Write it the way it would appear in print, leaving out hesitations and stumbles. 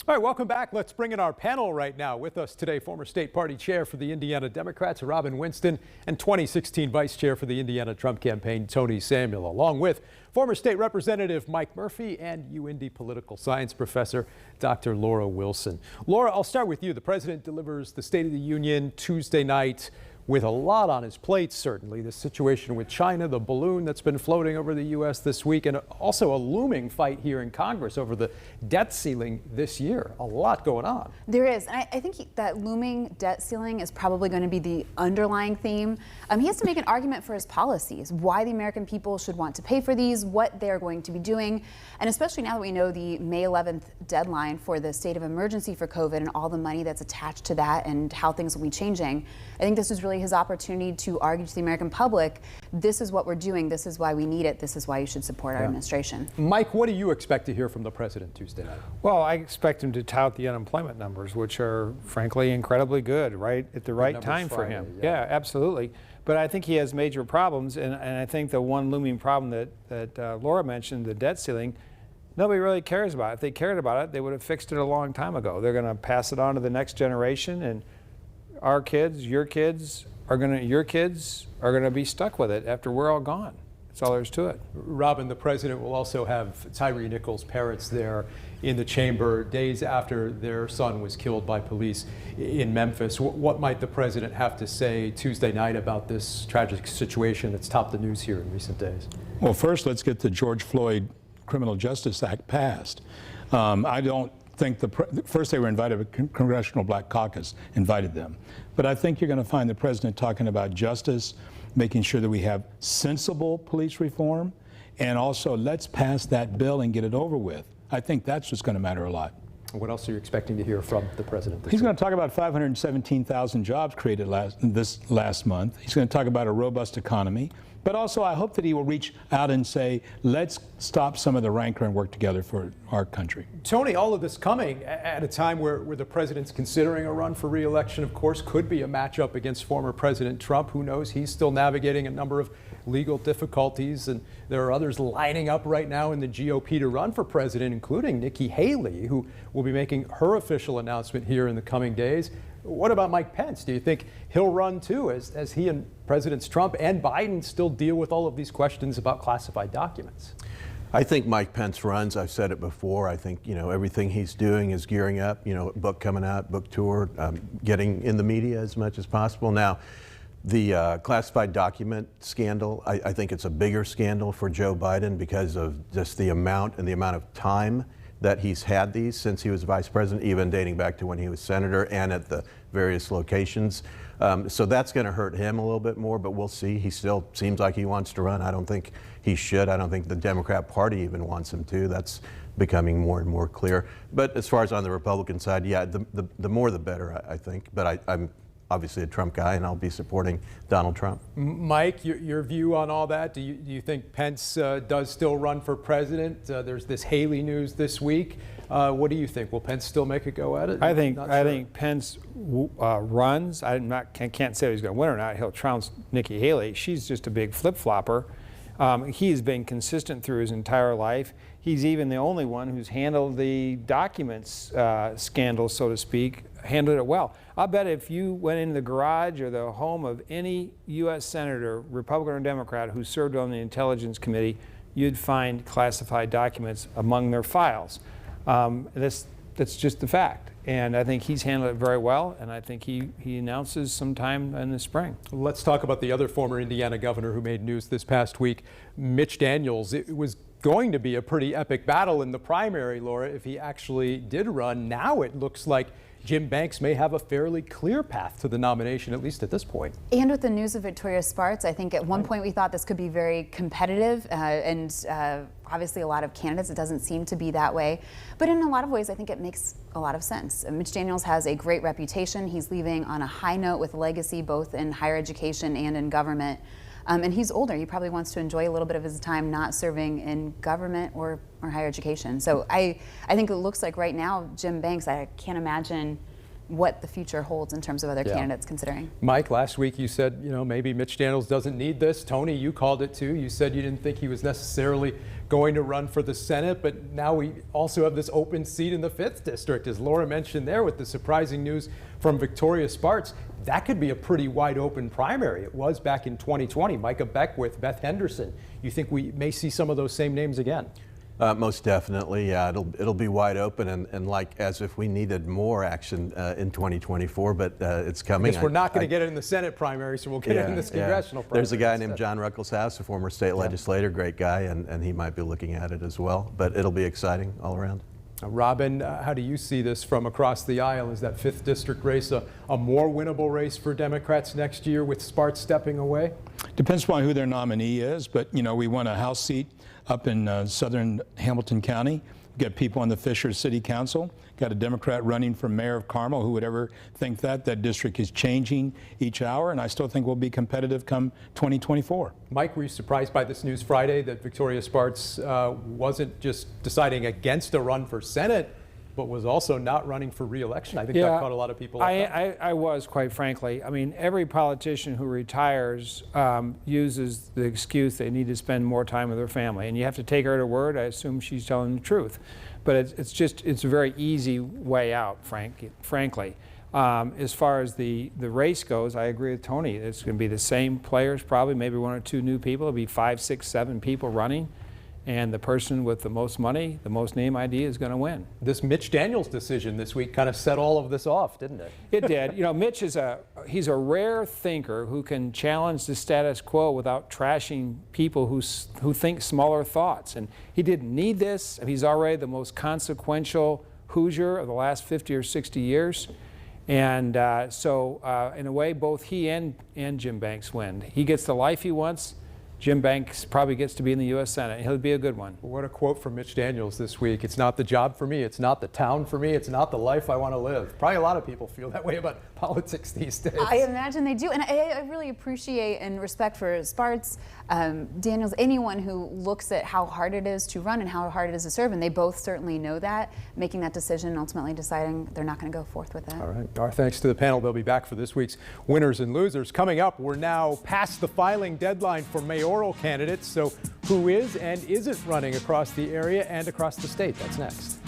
All right, welcome back. Let's bring in our panel right now. With us today, former state party chair for the Indiana Democrats, Robin Winston, and 2016 vice chair for the Indiana Trump campaign, Tony Samuel, along with former state representative Mike Murphy and UIndy political science professor, Dr. Laura Wilson. Laura, I'll start with you. The president delivers the State of the Union Tuesday night with a lot on his plate, certainly. The situation with China, the balloon that's been floating over the U.S. this week, and also a looming fight here in Congress over the debt ceiling this year. A lot going on. There is. And I think that looming debt ceiling is probably going to be the underlying theme. He has to make an argument for his policies, why the American people should want to pay for these, what they're going to be doing. And especially now that we know the May 11th deadline for the state of emergency for COVID and all the money that's attached to that and how things will be changing, I think this is really his opportunity to argue to the American public, this is what we're doing, this is why we need it, this is why you should support our administration. Mike, what do you expect to hear from the president Tuesday night? Well, I expect him to tout the unemployment numbers, which are frankly incredibly good, right at the right time for him. Yeah, absolutely. But I think he has major problems, and I think the one looming problem that Laura mentioned, the debt ceiling, nobody really cares about it. If they cared about it, they would have fixed it a long time ago. They're going to pass it on to the next generation, and our kids, your kids are going to be stuck with it after we're all gone. That's all there is to it. Robin, the president will also have Tyree Nichols' parents there in the chamber days after their son was killed by police in Memphis. What might the president have to say Tuesday night about this tragic situation that's topped the news here in recent days? Well, first, let's get the George Floyd Criminal Justice Act passed. I don't think first they were invited, a Congressional Black Caucus invited them. But I think you're going to find the president talking about justice, making sure that we have sensible police reform, and also let's pass that bill and get it over with. I think that's what's going to matter a lot. What else are you expecting to hear from the president this He's week? going to talk about 517,000 jobs created last month. He's going to talk about a robust economy. But also, I hope that he will reach out and say, let's stop some of the rancor and work together for our country. Tony, all of this coming at a time where the president's considering a run for re-election, of course, could be a matchup against former President Trump. Who knows? He's still navigating a number of legal difficulties, and there are others lining up right now in the GOP to run for president, including Nikki Haley, who will be making her official announcement here in the coming days. What about Mike Pence? Do you think he'll run too, as he and Presidents Trump and Biden still deal with all of these questions about classified documents? I think Mike Pence runs. I've said it before. I think, everything he's doing is gearing up, book coming out, book tour, getting in the media as much as possible. Now, the classified document scandal, I think it's a bigger scandal for Joe Biden because of just the amount of time that he's had these since he was vice president, even dating back to when he was senator and at the various locations. So that's going to hurt him a little bit more, but we'll see. He still seems like he wants to run. I don't think he should. I don't think the Democrat Party even wants him to. That's becoming more and more clear. But as far as on the Republican side, yeah, the more the better, I think. But I'm obviously a Trump guy, and I'll be supporting Donald Trump. Mike, your view on all that? Do you think Pence does still run for president? There's this Haley news this week. What do you think? Will Pence still make a go at it? I think Pence runs. I can't say he's going to win or not. He'll trounce Nikki Haley. She's just a big flip-flopper. He's been consistent through his entire life. He's even the only one who's handled the documents scandal, so to speak, handled it well. I'll bet if you went into the garage or the home of any U.S. senator, Republican or Democrat, who served on the Intelligence Committee, you'd find classified documents among their files. That's just the fact. And I think he's handled it very well, and I think he announces sometime in the spring. Let's talk about the other former Indiana governor who made news this past week, Mitch Daniels. It was going to be a pretty epic battle in the primary, Laura, if he actually did run. Now it looks like Jim Banks may have a fairly clear path to the nomination, at least at this point. And with the news of Victoria Spartz, I think at one point we thought this could be very competitive and obviously a lot of candidates. It doesn't seem to be that way. But in a lot of ways, I think it makes a lot of sense. Mitch Daniels has a great reputation. He's leaving on a high note with legacy, both in higher education and in government. And he's older. He probably wants to enjoy a little bit of his time not serving in government or higher education. So I think it looks like right now, Jim Banks, I can't imagine what the future holds in terms of other candidates considering. Mike, last week you said, maybe Mitch Daniels doesn't need this. Tony, you called it too. You said you didn't think he was necessarily going to run for the Senate, but now we also have this open seat in the 5th District, as Laura mentioned there, with the surprising news from Victoria Spartz. That could be a pretty wide open primary. It was back in 2020. Micah Beckwith, Beth Henderson. You think we may see some of those same names again? Most definitely, yeah. It'll be wide open and like as if we needed more action in 2024, but it's coming. I guess we're not going to get it in the Senate primary, so we'll get it in this congressional primary. There's a guy named John Ruckelshaus, a former state legislator, great guy, and he might be looking at it as well. But it'll be exciting all around. Robin, how do you see this from across the aisle? Is that 5th District race a more winnable race for Democrats next year with Spartz stepping away? Depends upon who their nominee is, but you know, we won a House seat up in southern Hamilton County. We've got people on the Fisher City Council. Got a Democrat running for mayor of Carmel. Who would ever think that? That district is changing each hour, and I still think we'll be competitive come 2024. Mike, were you surprised by this news Friday that Victoria Spartz wasn't just deciding against a run for Senate, but was also not running for re-election? I think that caught a lot of people off guard. I was, quite frankly. I mean, every politician who retires uses the excuse they need to spend more time with their family, and you have to take her at her word. I assume she's telling the truth, but it's a very easy way out, frankly. As far as the race goes, I agree with Tony. It's going to be the same players, probably, maybe 1 or 2 new people. It'll be 5, 6, 7 people running. And the person with the most money, the most name ID is going to win. This Mitch Daniels decision this week kind of set all of this off, didn't it? It did. You know, Mitch he's a rare thinker who can challenge the status quo without trashing people who think smaller thoughts. And he didn't need this. He's already the most consequential Hoosier of the last 50 or 60 years. And so in a way, both he and Jim Banks win. He gets the life he wants. Jim Banks probably gets to be in the U.S. Senate. He'll be a good one. What a quote from Mitch Daniels this week. It's not the job for me. It's not the town for me. It's not the life I want to live. Probably a lot of people feel that way about politics these days. I imagine they do. And I really appreciate and respect for Spartz, Daniels, anyone who looks at how hard it is to run and how hard it is to serve. And they both certainly know that, making that decision and ultimately deciding they're not going to go forth with it. All right. Our thanks to the panel. They'll be back for this week's winners and losers. Coming up, we're now past the filing deadline for mayoral candidates. So who is and isn't running across the area and across the state? That's next.